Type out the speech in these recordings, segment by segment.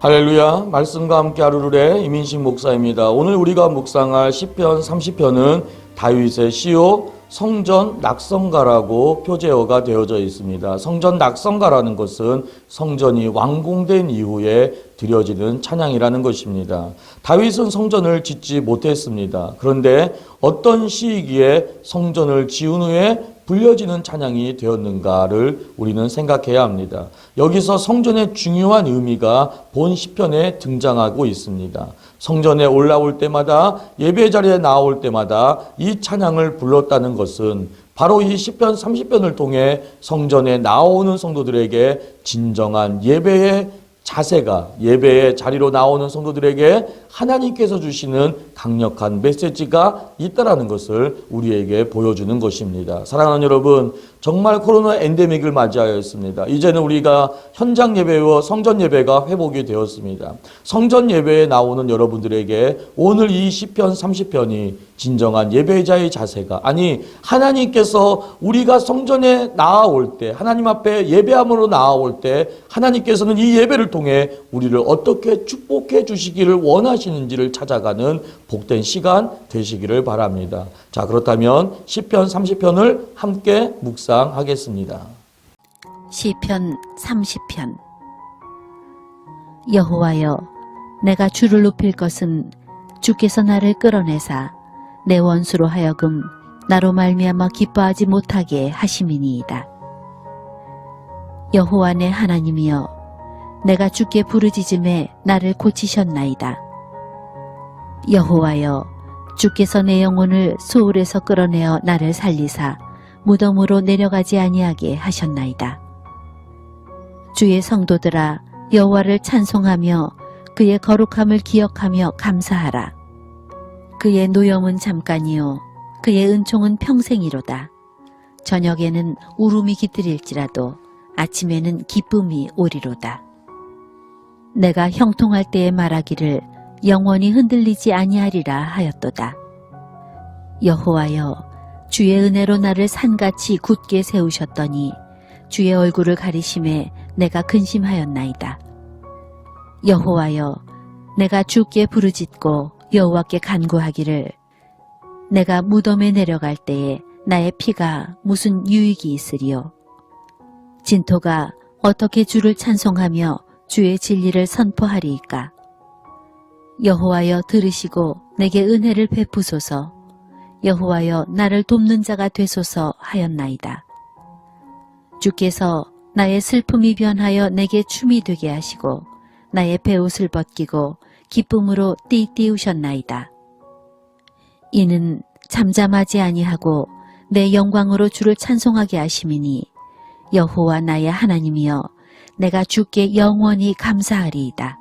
할렐루야. 말씀과 함께 하루를 이민식 목사입니다. 오늘 우리가 묵상할 시편 30편은 다윗의 시요 성전 낙성가라고 표제어가 되어져 있습니다. 성전 낙성가라는 것은 성전이 완공된 이후에 드려지는 찬양이라는 것입니다. 다윗은 성전을 짓지 못했습니다. 그런데 어떤 시기에 성전을 지은 후에 불려지는 찬양이 되었는가를 우리는 생각해야 합니다. 여기서 성전의 중요한 의미가 본 시편에 등장하고 있습니다. 성전에 올라올 때마다 예배 자리에 나올 때마다 이 찬양을 불렀다는 것은 바로 이 시편 30편을 통해 성전에 나오는 성도들에게 진정한 예배의 자세가, 예배의 자리로 나오는 성도들에게 하나님께서 주시는 강력한 메시지가 있다라는 것을 우리에게 보여주는 것입니다. 사랑하는 여러분, 정말 코로나 엔데믹을 맞이하였습니다. 이제는 우리가 현장 예배와 성전 예배가 회복이 되었습니다. 성전 예배에 나오는 여러분들에게 오늘 이 시편 30편이 진정한 예배자의 자세가, 아니 하나님께서 우리가 성전에 나아올 때, 하나님 앞에 예배함으로 나아올 때 하나님께서는 이 예배를 통해 우리를 어떻게 축복해 주시기를 원하시는지를 찾아가는 복된 시간 되시기를 바랍니다. 자, 그렇다면 시편 30편을 함께 묵상하겠습니다. 시편 30편. 여호와여, 내가 주를 높일 것은 주께서 나를 끌어내사 내 원수로 하여금 나로 말미암아 기뻐하지 못하게 하심이니이다. 여호와 내 하나님이여, 내가 주께 부르짖음에 나를 고치셨나이다. 여호와여, 주께서 내 영혼을 소울에서 끌어내어 나를 살리사 무덤으로 내려가지 아니하게 하셨나이다. 주의 성도들아, 여호와를 찬송하며 그의 거룩함을 기억하며 감사하라. 그의 노염은 잠깐이요 그의 은총은 평생이로다. 저녁에는 울음이 깃들일지라도 아침에는 기쁨이 오리로다. 내가 형통할 때에 말하기를 영원히 흔들리지 아니하리라 하였도다. 여호와여, 주의 은혜로 나를 산같이 굳게 세우셨더니 주의 얼굴을 가리심에 내가 근심하였나이다. 여호와여, 내가 주께 부르짖고 여호와께 간구하기를 내가 무덤에 내려갈 때에 나의 피가 무슨 유익이 있으리요. 진토가 어떻게 주를 찬송하며 주의 진리를 선포하리이까. 여호와여, 들으시고 내게 은혜를 베푸소서. 여호와여, 나를 돕는 자가 되소서 하였나이다. 주께서 나의 슬픔이 변하여 내게 춤이 되게 하시고 나의 베옷을 벗기고 기쁨으로 띠띠우셨나이다. 이는 잠잠하지 아니하고 내 영광으로 주를 찬송하게 하심이니 여호와 나의 하나님이여, 내가 주께 영원히 감사하리이다.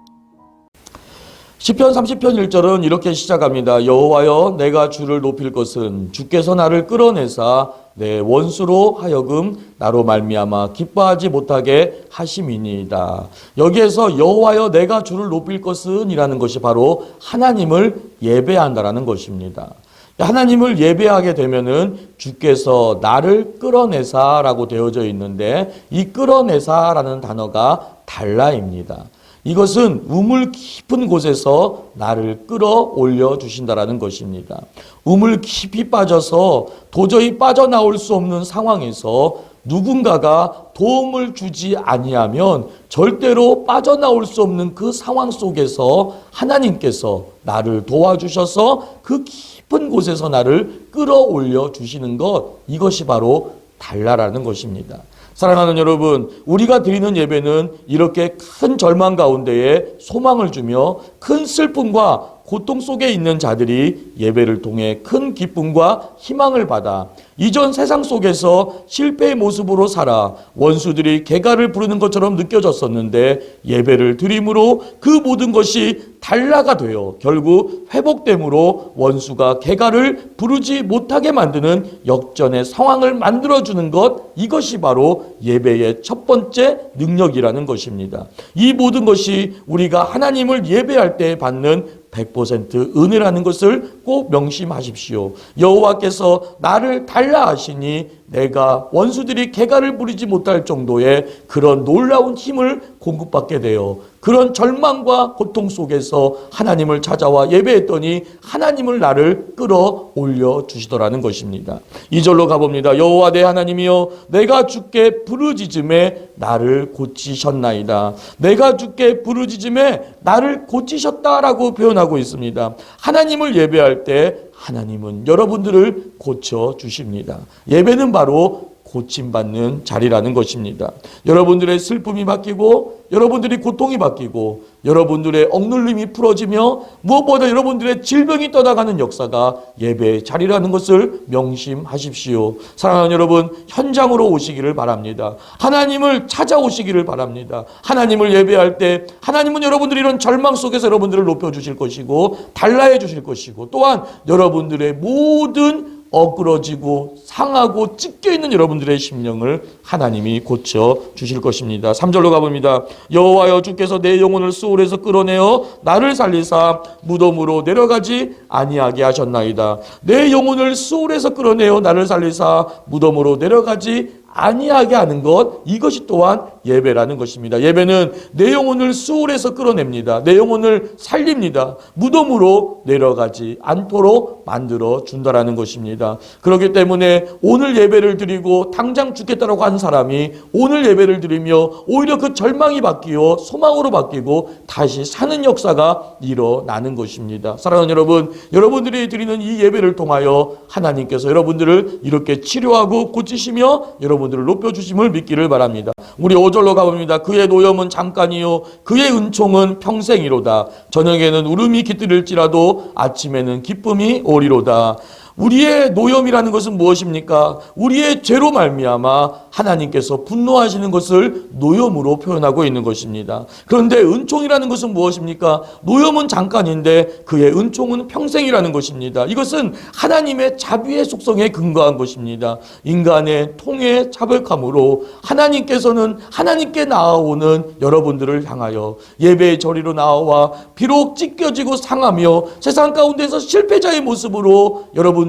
시편 30편 1절은 이렇게 시작합니다. 여호와여, 내가 주를 높일 것은 주께서 나를 끌어내사 내 원수로 하여금 나로 말미암아 기뻐하지 못하게 하심이니이다. 여기에서 여호와여, 내가 주를 높일 것은 이라는 것이 바로 하나님을 예배한다라는 것입니다. 하나님을 예배하게 되면은 주께서 나를 끌어내사라고 되어져 있는데 이 끌어내사라는 단어가 달라입니다. 이것은 우물 깊은 곳에서 나를 끌어올려 주신다라는 것입니다. 우물 깊이 빠져서 도저히 빠져나올 수 없는 상황에서 누군가가 도움을 주지 아니하면 절대로 빠져나올 수 없는 그 상황 속에서 하나님께서 나를 도와주셔서 그 깊은 곳에서 나를 끌어올려 주시는 것, 이것이 바로 달라라는 것입니다. 사랑하는 여러분, 우리가 드리는 예배는 이렇게 큰 절망 가운데에 소망을 주며 큰 슬픔과 고통 속에 있는 자들이 예배를 통해 큰 기쁨과 희망을 받아 이전 세상 속에서 실패의 모습으로 살아 원수들이 개가를 부르는 것처럼 느껴졌었는데 예배를 드림으로 그 모든 것이 단라가 되어 결국 회복됨으로 원수가 개가를 부르지 못하게 만드는 역전의 상황을 만들어주는 것, 이것이 바로 예배의 첫 번째 능력이라는 것입니다. 이 모든 것이 우리가 하나님을 예배할 때 받는 100% 은혜라는 것을 꼭 명심하십시오. 여호와께서 나를 달라 하시니 내가 원수들이 개가를 부리지 못할 정도의 그런 놀라운 힘을 공급받게 되어 그런 절망과 고통 속에서 하나님을 찾아와 예배했더니 하나님을 나를 끌어올려 주시더라는 것입니다. 2절로 가봅니다. 여호와 내 하나님이여 내가 주께 부르짖음에 나를 고치셨나이다. 내가 주께 부르짖음에 나를 고치셨다라고 표현하고 있습니다. 하나님을 예배할 때 하나님은 여러분들을 고쳐주십니다. 예배는 바로 고침받는 자리라는 것입니다. 여러분들의 슬픔이 바뀌고 여러분들이 고통이 바뀌고 여러분들의 억눌림이 풀어지며 무엇보다 여러분들의 질병이 떠나가는 역사가 예배의 자리라는 것을 명심하십시오. 사랑하는 여러분, 현장으로 오시기를 바랍니다. 하나님을 찾아오시기를 바랍니다. 하나님을 예배할 때 하나님은 여러분들이 이런 절망 속에서 여러분들을 높여주실 것이고 단라해 주실 것이고 또한 여러분들의 모든 엎그러지고 상하고 찢겨있는 여러분들의 심령을 하나님이 고쳐 주실 것입니다. 3절로 가봅니다. 여호와여 주께서 내 영혼을 수월에서 끌어내어 나를 살리사 무덤으로 내려가지 아니하게 하셨나이다. 내 영혼을 수월에서 끌어내어 나를 살리사 무덤으로 내려가지 아니하게 하는 것, 이것이 또한 예배라는 것입니다. 예배는 내 영혼을 수월에서 끌어냅니다. 내 영혼을 살립니다. 무덤으로 내려가지 않도록 만들어 준다라는 것입니다. 그렇기 때문에 오늘 예배를 드리고 당장 죽겠다라고 한 사람이 오늘 예배를 드리며 오히려 그 절망이 바뀌어 소망으로 바뀌고 다시 사는 역사가 일어나는 것입니다. 사랑하는 여러분, 여러분들이 드리는 이 예배를 통하여 하나님께서 여러분들을 이렇게 치료하고 고치시며 여러분들을 높여주심을 믿기를 바랍니다. 우리 5절로 가봅니다. 그의 노염은 잠깐이요 그의 은총은 평생이로다. 저녁에는 울음이 깃들일지라도 아침에는 기쁨이 오리로다. 우리의 노염이라는 것은 무엇입니까? 우리의 죄로 말미암아 하나님께서 분노하시는 것을 노염으로 표현하고 있는 것입니다. 그런데 은총이라는 것은 무엇입니까? 노염은 잠깐인데 그의 은총은 평생이라는 것입니다. 이것은 하나님의 자비의 속성에 근거한 것입니다. 인간의 통해 자백함으로 하나님께서는 하나님께 나아오는 여러분들을 향하여 예배의 저리로 나와 비록 찢겨지고 상하며 세상 가운데서 실패자의 모습으로 여러분들이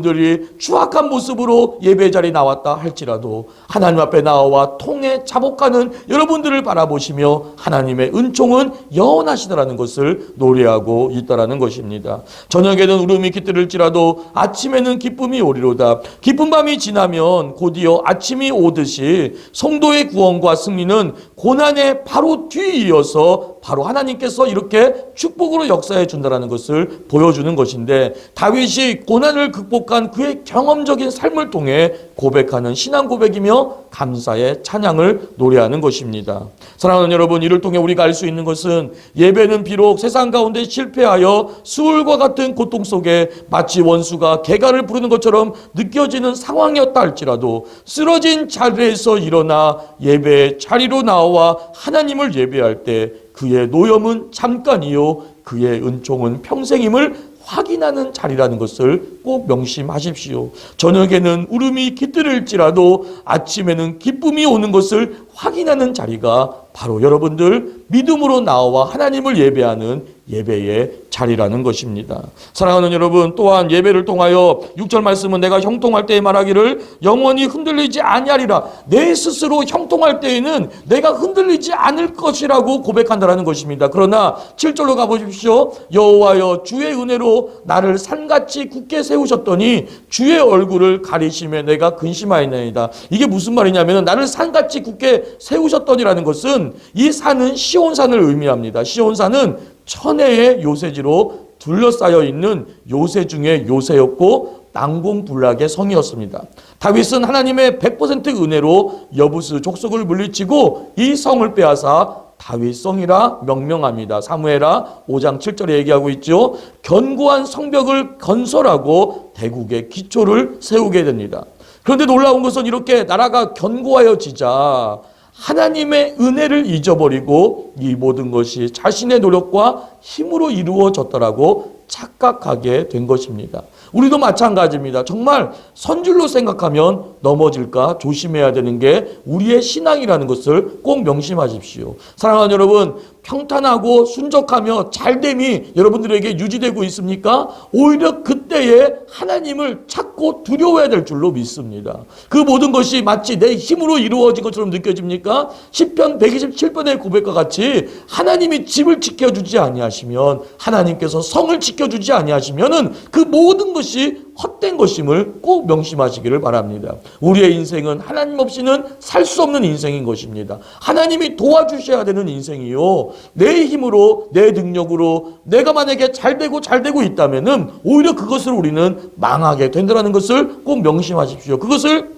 추악한 모습으로 예배 자리에 나왔다 할지라도 하나님 앞에 나와 통해 자복하는 여러분들을 바라보시며 하나님의 은총은 영원하시다라는 것을 노래하고 있다라는 것입니다. 저녁에는 울음이 깃들일지라도 아침에는 기쁨이 오리로다. 기쁜 밤이 지나면 곧이어 아침이 오듯이 성도의 구원과 승리는 고난의 바로 뒤이어서 바로 하나님께서 이렇게 축복으로 역사해 준다라는 것을 보여주는 것인데 다윗이 고난을 극복한 그의 경험적인 삶을 통해 고백하는 신앙 고백이며 감사의 찬양을 노래하는 것입니다. 사랑하는 여러분, 이를 통해 우리가 알 수 있는 것은 예배는 비록 세상 가운데 실패하여 수울과 같은 고통 속에 마치 원수가 개가를 부르는 것처럼 느껴지는 상황이었다 할지라도 쓰러진 자리에서 일어나 예배의 자리로 나와 하나님을 예배할 때 그의 노염은 잠깐이요 그의 은총은 평생임을 확인하는 자리라는 것을 꼭 명심하십시오. 저녁에는 울음이 깃들일지라도 아침에는 기쁨이 오는 것을 확인하는 자리가 바로 여러분들 믿음으로 나와 하나님을 예배하는 예배의 자리라는 것입니다. 사랑하는 여러분, 또한 예배를 통하여 6절 말씀은 내가 형통할 때에 말하기를 영원히 흔들리지 아니하리라. 내 스스로 형통할 때에는 내가 흔들리지 않을 것이라고 고백한다라는 것입니다. 그러나 7절로 가보십시오. 여호와여 주의 은혜로 나를 산같이 굳게 세우셨더니 주의 얼굴을 가리심에 내가 근심하였나이다. 이게 무슨 말이냐면 나를 산같이 굳게 세우셨더니라는 것은 이 산은 시온산을 의미합니다. 시온산은 천혜의 요새지로 둘러싸여 있는 요새 중에 요새였고 난공불락의 성이었습니다. 다윗은 하나님의 100% 은혜로 여부스 족속을 물리치고 이 성을 빼앗아 다윗성이라 명명합니다. 사무엘하 5장 7절에 얘기하고 있죠. 견고한 성벽을 건설하고 대국의 기초를 세우게 됩니다. 그런데 놀라운 것은 이렇게 나라가 견고하여지자 하나님의 은혜를 잊어버리고 이 모든 것이 자신의 노력과 힘으로 이루어졌다라고 착각하게 된 것입니다. 우리도 마찬가지입니다. 정말 선줄로 생각하면 넘어질까 조심해야 되는 게 우리의 신앙이라는 것을 꼭 명심하십시오. 사랑하는 여러분, 평탄하고 순적하며 잘됨이 여러분들에게 유지되고 있습니까? 오히려 그때에 하나님을 찾고 두려워해야 될 줄로 믿습니다. 그 모든 것이 마치 내 힘으로 이루어진 것처럼 느껴집니까? 시편 127편의 고백과 같이 하나님이 집을 지켜주지 아니하시면, 하나님께서 성을 지켜주지 아니하시면은 그 모든 것이 헛된 것임을 꼭 명심하시기를 바랍니다. 우리의 인생은 하나님 없이는 살 수 없는 인생인 것입니다. 하나님이 도와주셔야 되는 인생이요, 내 힘으로, 내 능력으로 내가 만약에 잘되고 있다면은 오히려 그것을 우리는 망하게 된다는 것을 꼭 명심하십시오. 그것을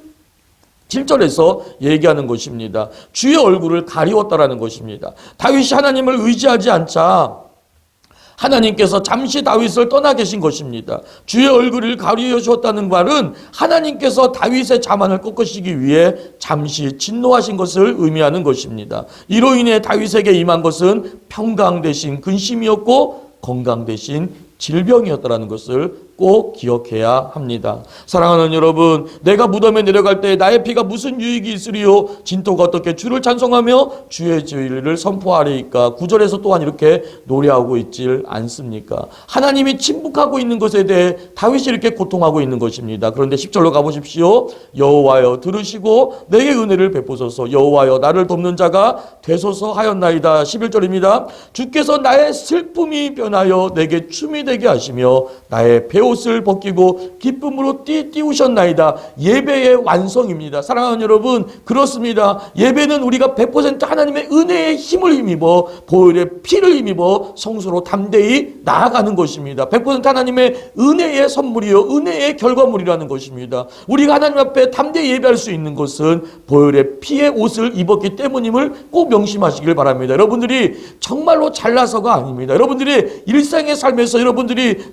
7절에서 얘기하는 것입니다. 주의 얼굴을 가리웠다라는 것입니다. 다윗이 하나님을 의지하지 않자 하나님께서 잠시 다윗을 떠나 계신 것입니다. 주의 얼굴을 가리워 주었다는 말은 하나님께서 다윗의 자만을 꺾으시기 위해 잠시 진노하신 것을 의미하는 것입니다. 이로 인해 다윗에게 임한 것은 평강 대신 근심이었고 건강 대신 질병이었다는 것을 꼭 기억해야 합니다. 사랑하는 여러분, 내가 무덤에 내려갈 때 나의 피가 무슨 유익이 있으리요? 진토가 어떻게 주를 찬송하며 주의 진리를 선포하리이까? 9절에서 또한 이렇게 노래하고 있질 않습니까? 하나님이 침묵하고 있는 것에 대해 다윗이 이렇게 고통하고 있는 것입니다. 그런데 10절로 가보십시오. 여호와여 들으시고 내게 은혜를 베푸소서. 여호와여 나를 돕는 자가 되소서 하였나이다. 11절입니다. 주께서 나의 슬픔이 변하여 내게 춤이 되게 하시며 나의 베옷을 벗기고 기쁨으로 띄우셨나이다. 예배의 완성입니다. 사랑하는 여러분, 그렇습니다. 예배는 우리가 100% 하나님의 은혜의 힘을 힘입어 보혈의 피를 힘입어 성수로 담대히 나아가는 것입니다. 100% 하나님의 은혜의 선물이요, 은혜의 결과물이라는 것입니다. 우리가 하나님 앞에 담대히 예배할 수 있는 것은 보혈의 피의 옷을 입었기 때문임을 꼭 명심하시길 바랍니다. 여러분들이 정말로 잘나서가 아닙니다. 여러분들이 일상의 삶에서 여러분들이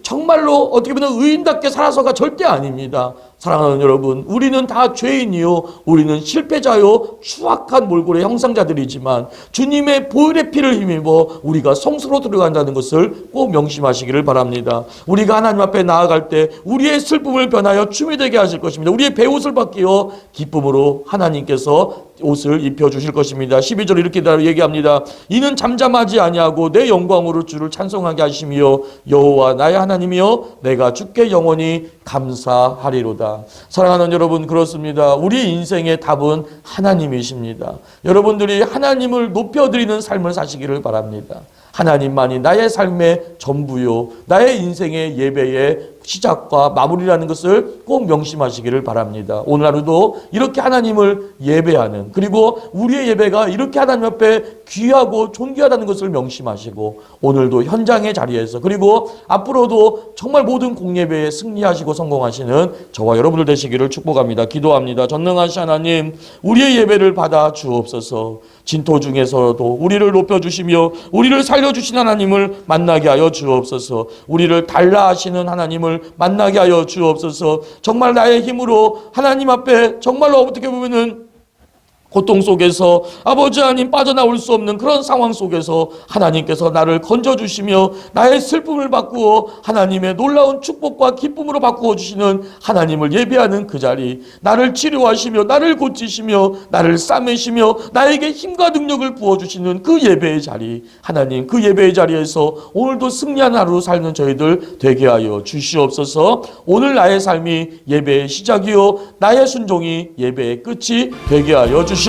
정말로 어떻게 보면 의인답게 살아서가 절대 아닙니다. 사랑하는 여러분, 우리는 다 죄인이요, 우리는 실패자요, 추악한 몰골의 형상자들이지만 주님의 보혈의 피를 힘입어 우리가 성수로 들어간다는 것을 꼭 명심하시기를 바랍니다. 우리가 하나님 앞에 나아갈 때 우리의 슬픔을 변하여 춤이 되게 하실 것입니다. 우리의 베옷을 벗기어 기쁨으로 하나님께서 옷을 입혀주실 것입니다. 12절 이렇게 얘기합니다. 이는 잠잠하지 아니하고 내 영광으로 주를 찬송하게 하시며 여호와 나의 하나님이여 내가 주께 영원히 감사하리로다. 사랑하는 여러분, 그렇습니다. 우리 인생의 답은 하나님이십니다. 여러분들이 하나님을 높여드리는 삶을 사시기를 바랍니다. 하나님만이 나의 삶의 전부요, 나의 인생의 예배의 시작과 마무리라는 것을 꼭 명심하시기를 바랍니다. 오늘 하루도 이렇게 하나님을 예배하는, 그리고 우리의 예배가 이렇게 하나님 앞에 귀하고 존귀하다는 것을 명심하시고 오늘도 현장의 자리에서, 그리고 앞으로도 정말 모든 공예배에 승리하시고 성공하시는 저와 여러분들 되시기를 축복합니다. 기도합니다. 전능하신 하나님, 우리의 예배를 받아 주옵소서. 진토 중에서도 우리를 높여주시며 우리를 살려주신 하나님을 만나게 하여 주옵소서. 우리를 달라하시는 하나님을 만나게 하여 주옵소서. 정말 나의 힘으로 하나님 앞에 정말로 어떻게 보면은 고통 속에서 아버지 하나님 빠져나올 수 없는 그런 상황 속에서 하나님께서 나를 건져주시며 나의 슬픔을 바꾸어 하나님의 놀라운 축복과 기쁨으로 바꾸어 주시는 하나님을 예배하는 그 자리, 나를 치료하시며 나를 고치시며 나를 싸매시며 나에게 힘과 능력을 부어주시는 그 예배의 자리, 하나님 그 예배의 자리에서 오늘도 승리한 하루 살는 저희들 되게 하여 주시옵소서. 오늘 나의 삶이 예배의 시작이요 나의 순종이 예배의 끝이 되게 하여 주시옵소서.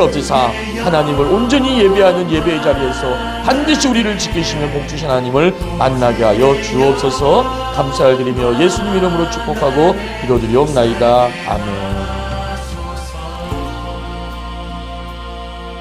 하나님을 온전히 예배하는 예배의 자리에서 반드시 우리를 지키시며 복주신 하나님을 만나게 하여 주옵소서. 감사를 드리며 예수님 이름으로 축복하고 기도드리옵나이다. 아멘.